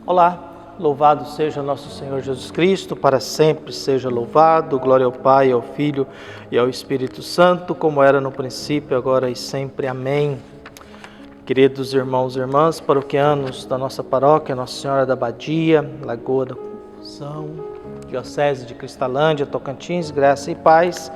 Olá, louvado seja nosso Senhor Jesus Cristo, para sempre seja louvado. Glória ao Pai, ao Filho e ao Espírito Santo, como era no princípio, agora e sempre. Amém. Queridos irmãos e irmãs, paroquianos da nossa paróquia, Nossa Senhora da Abadia, Lagoa da Confusão, Diocese de Cristalândia, Tocantins, graça e paz.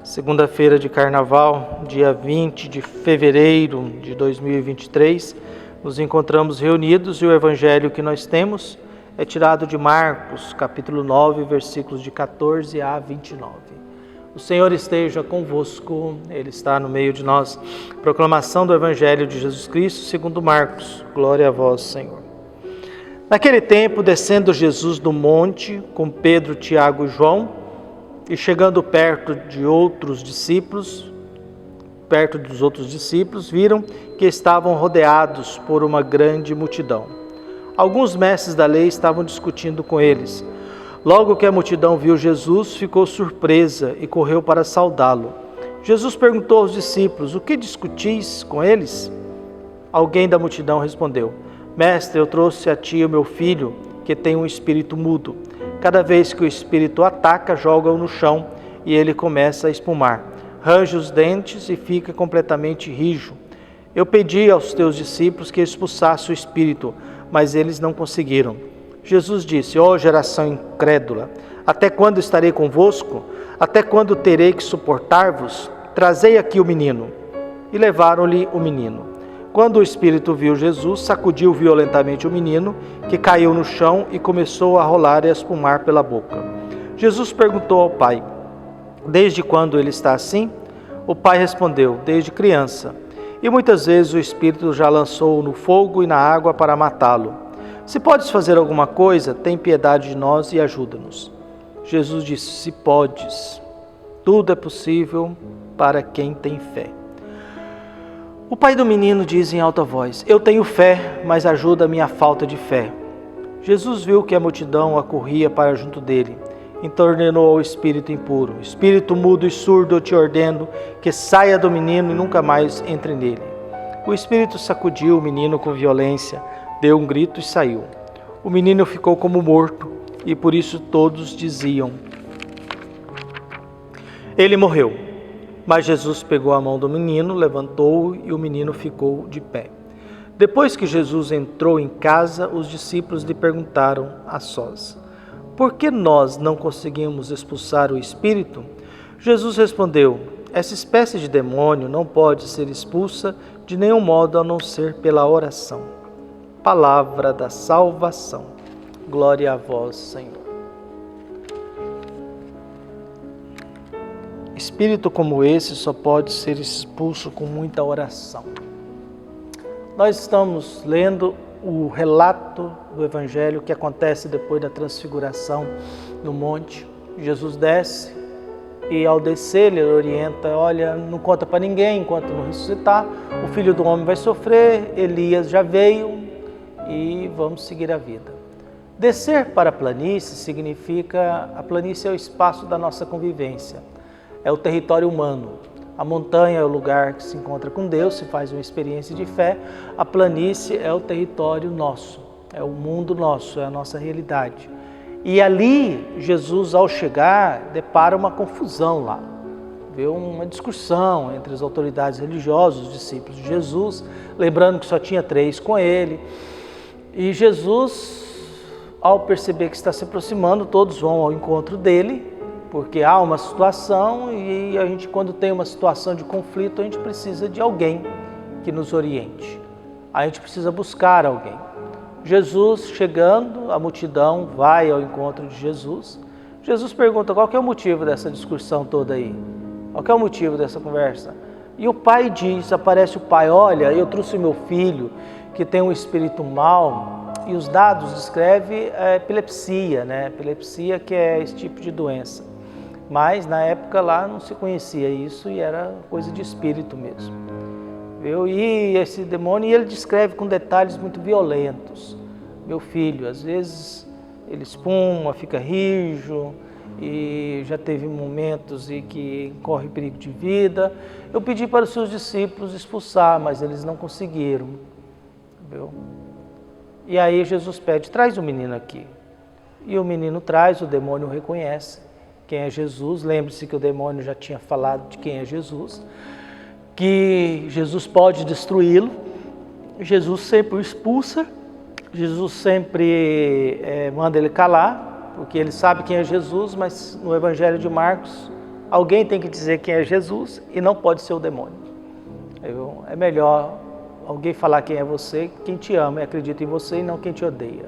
Segunda-feira de Carnaval, dia 20 de fevereiro de 2023, nos encontramos reunidos e o evangelho que nós temos é tirado de Marcos, capítulo 9, versículos de 14 a 29. O Senhor esteja convosco, Ele está no meio de nós. Proclamação do evangelho de Jesus Cristo segundo Marcos. Glória a vós, Senhor. Naquele tempo, descendo Jesus do monte com Pedro, Tiago e João, e chegando perto dos outros discípulos, viram que estavam rodeados por uma grande multidão. Alguns mestres da lei estavam discutindo com eles. Logo que a multidão viu Jesus, ficou surpresa e correu para saudá-lo. Jesus perguntou aos discípulos: "O que discutis com eles?" Alguém da multidão respondeu: "Mestre, eu trouxe a ti o meu filho, que tem um espírito mudo. Cada vez que o espírito ataca, joga-o no chão e ele começa a espumar. Range os dentes e fica completamente rijo. Eu pedi aos teus discípulos que expulsassem o espírito, mas eles não conseguiram." Jesus disse: "Ó geração incrédula, até quando estarei convosco? Até quando terei que suportar-vos? Trazei aqui o menino." E levaram-lhe o menino. Quando o espírito viu Jesus, sacudiu violentamente o menino, que caiu no chão e começou a rolar e a espumar pela boca. Jesus perguntou ao pai: "Desde quando ele está assim?" O pai respondeu: "Desde criança. E muitas vezes o espírito já lançou no fogo e na água para matá-lo. Se podes fazer alguma coisa, tem piedade de nós e ajuda-nos." Jesus disse: "Se podes, tudo é possível para quem tem fé." O pai do menino diz em alta voz: "Eu tenho fé, mas ajuda a minha falta de fé." Jesus viu que a multidão acorria para junto dele. Então ordenou ao espírito impuro: "Espírito mudo e surdo, eu te ordeno que saia do menino e nunca mais entre nele." O espírito sacudiu o menino com violência, deu um grito e saiu. O menino ficou como morto, e por isso todos diziam: "Ele morreu." Mas Jesus pegou a mão do menino, levantou-o e o menino ficou de pé. Depois que Jesus entrou em casa, os discípulos lhe perguntaram a sós: "Por que nós não conseguimos expulsar o espírito?" Jesus respondeu: "Essa espécie de demônio não pode ser expulsa de nenhum modo a não ser pela oração." Palavra da salvação. Glória a vós, Senhor. Espírito como esse só pode ser expulso com muita oração. Nós estamos lendo o relato do Evangelho que acontece depois da transfiguração no monte. Jesus desce e ao descer ele orienta: "Olha, não conta para ninguém enquanto não ressuscitar, o Filho do Homem vai sofrer, Elias já veio e vamos seguir a vida." Descer para a planície significa, a planície é o espaço da nossa convivência, é o território humano. A montanha é o lugar que se encontra com Deus, se faz uma experiência de fé. A planície é o território nosso, é o mundo nosso, é a nossa realidade. E ali, Jesus, ao chegar, depara uma confusão lá. Vê uma discussão entre as autoridades religiosas, os discípulos de Jesus, lembrando que só tinha 3 com ele. E Jesus, ao perceber que está se aproximando, todos vão ao encontro dele, porque há uma situação e a gente, quando tem uma situação de conflito, a gente precisa de alguém que nos oriente. A gente precisa buscar alguém. Jesus chegando, a multidão vai ao encontro de Jesus. Jesus pergunta: "Qual que é o motivo dessa discussão toda aí? Qual que é o motivo dessa conversa?" E o pai diz, aparece o pai: "Olha, eu trouxe meu filho que tem um espírito mau." E os dados descrevem epilepsia, né? Epilepsia, que é esse tipo de doença. Mas na época lá não se conhecia isso e era coisa de espírito mesmo. Viu? E esse demônio, ele descreve com detalhes muito violentos. Meu filho, às vezes ele espuma, fica rijo e já teve momentos em que corre perigo de vida. Eu pedi para os seus discípulos expulsar, mas eles não conseguiram. Viu? E aí Jesus pede, traz o menino aqui. E o menino traz, o demônio reconhece quem é Jesus. Lembre-se que o demônio já tinha falado de quem é Jesus, que Jesus pode destruí-lo. Jesus sempre o expulsa, Jesus sempre manda ele calar, porque ele sabe quem é Jesus, mas no Evangelho de Marcos, alguém tem que dizer quem é Jesus e não pode ser o demônio. É melhor alguém falar quem é você, quem te ama e acredita em você e não quem te odeia.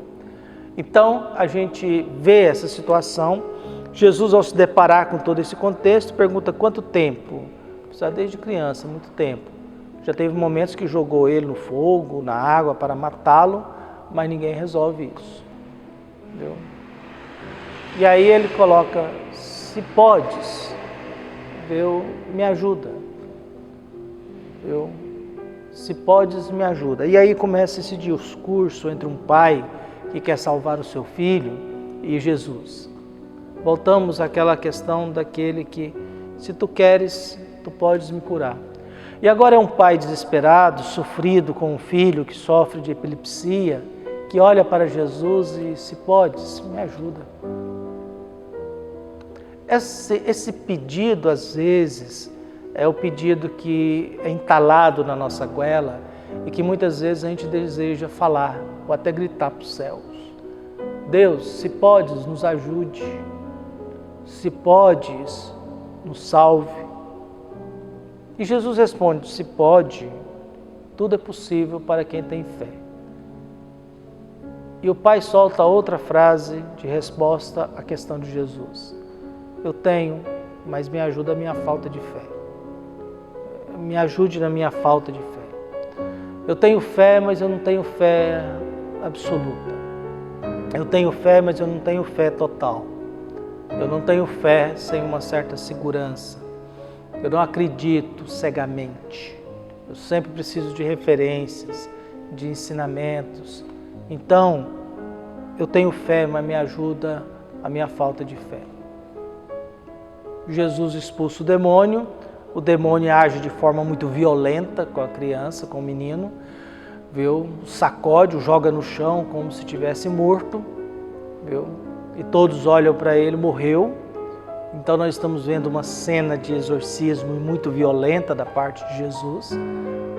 Então, a gente vê essa situação. Jesus, ao se deparar com todo esse contexto, pergunta quanto tempo? Precisa desde criança, muito tempo. Já teve momentos que jogou ele no fogo, na água para matá-lo, mas ninguém resolve isso. Entendeu? E aí ele coloca, se podes, me ajuda. Se podes, me ajuda. E aí começa esse discurso entre um pai que quer salvar o seu filho e Jesus. Voltamos àquela questão daquele que, se tu queres, tu podes me curar. E agora é um pai desesperado, sofrido com um filho que sofre de epilepsia, que olha para Jesus e, se podes, me ajuda. Esse pedido, às vezes, é o pedido que é entalado na nossa goela e que muitas vezes a gente deseja falar ou até gritar para os céus. Deus, se podes, nos ajude. Se podes, nos salve. E Jesus responde, se pode, tudo é possível para quem tem fé. E o pai solta outra frase de resposta à questão de Jesus. Eu tenho, mas me ajuda a minha falta de fé. Me ajude na minha falta de fé. Eu tenho fé, mas eu não tenho fé absoluta. Eu tenho fé, mas eu não tenho fé total. Eu não tenho fé sem uma certa segurança. Eu não acredito cegamente. Eu sempre preciso de referências, de ensinamentos. Então, eu tenho fé, mas me ajuda a minha falta de fé. Jesus expulsa o demônio age de forma muito violenta com a criança, com o menino, sacode, o joga no chão como se estivesse morto, e todos olham para ele, morreu. Então nós estamos vendo uma cena de exorcismo muito violenta da parte de Jesus.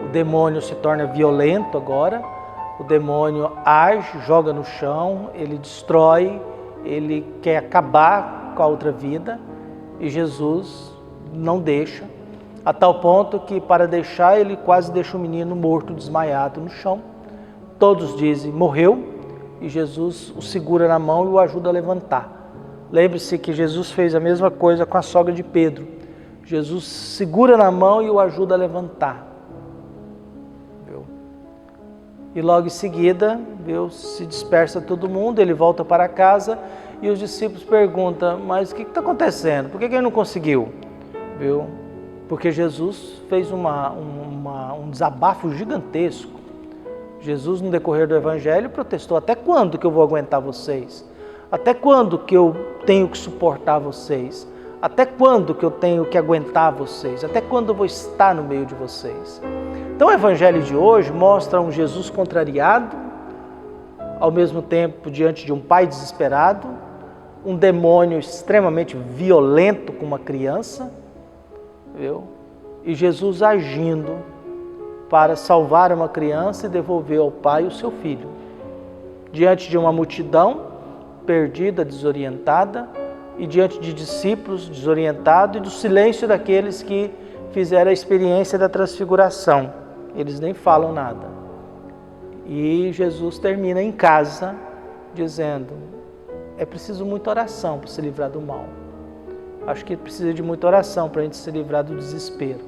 O demônio se torna violento agora, o demônio age, joga no chão, ele destrói, ele quer acabar com a outra vida e Jesus não deixa, a tal ponto que para deixar ele quase deixa o menino morto, desmaiado no chão. Todos dizem, morreu, e Jesus o segura na mão e o ajuda a levantar. Lembre-se que Jesus fez a mesma coisa com a sogra de Pedro. Jesus segura na mão e o ajuda a levantar. E logo em seguida, se dispersa todo mundo, ele volta para casa e os discípulos perguntam, mas o que está acontecendo? Por que ele não conseguiu? Porque Jesus fez um desabafo gigantesco. Jesus, no decorrer do Evangelho, protestou, até quando que eu vou aguentar vocês? Até quando que eu tenho que suportar vocês? Até quando que eu tenho que aguentar vocês? Até quando eu vou estar no meio de vocês? Então o Evangelho de hoje mostra um Jesus contrariado, ao mesmo tempo diante de um pai desesperado, um demônio extremamente violento com uma criança, e Jesus agindo para salvar uma criança e devolver ao pai o seu filho. Diante de uma multidão perdida, desorientada, e diante de discípulos desorientados e do silêncio daqueles que fizeram a experiência da transfiguração. Eles nem falam nada. E Jesus termina em casa dizendo, é preciso muita oração para se livrar do mal. Acho que precisa de muita oração para a gente se livrar do desespero.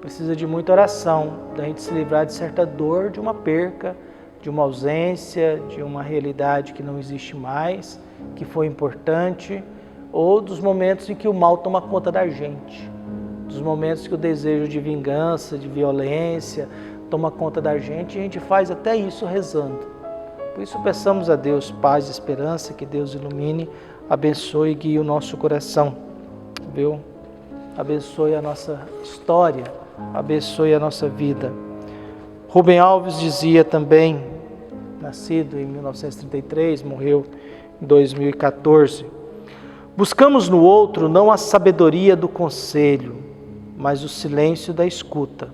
Precisa de muita oração para a gente se livrar de certa dor, de uma perca, de uma ausência, de uma realidade que não existe mais, que foi importante, ou dos momentos em que o mal toma conta da gente, dos momentos que o desejo de vingança, de violência, toma conta da gente, e a gente faz até isso rezando. Por isso peçamos a Deus paz e esperança, que Deus ilumine, abençoe e guie o nosso coração, abençoe a nossa história, abençoe a nossa vida. Rubem Alves dizia também, nascido em 1933, morreu em 2014. Buscamos no outro não a sabedoria do conselho, mas o silêncio da escuta,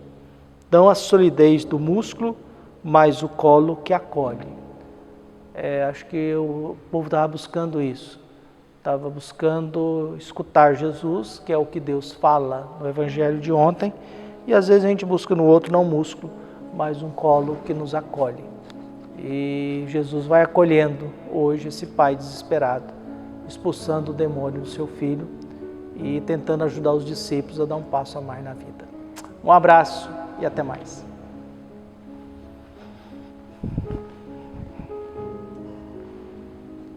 não a solidez do músculo, mas o colo que acolhe. Acho que o povo estava buscando isso, estava buscando escutar Jesus, que é o que Deus fala no Evangelho de ontem, e às vezes a gente busca no outro não músculo, mas um colo que nos acolhe. E Jesus vai acolhendo hoje esse pai desesperado, expulsando o demônio do seu filho e tentando ajudar os discípulos a dar um passo a mais na vida. Um abraço e até mais.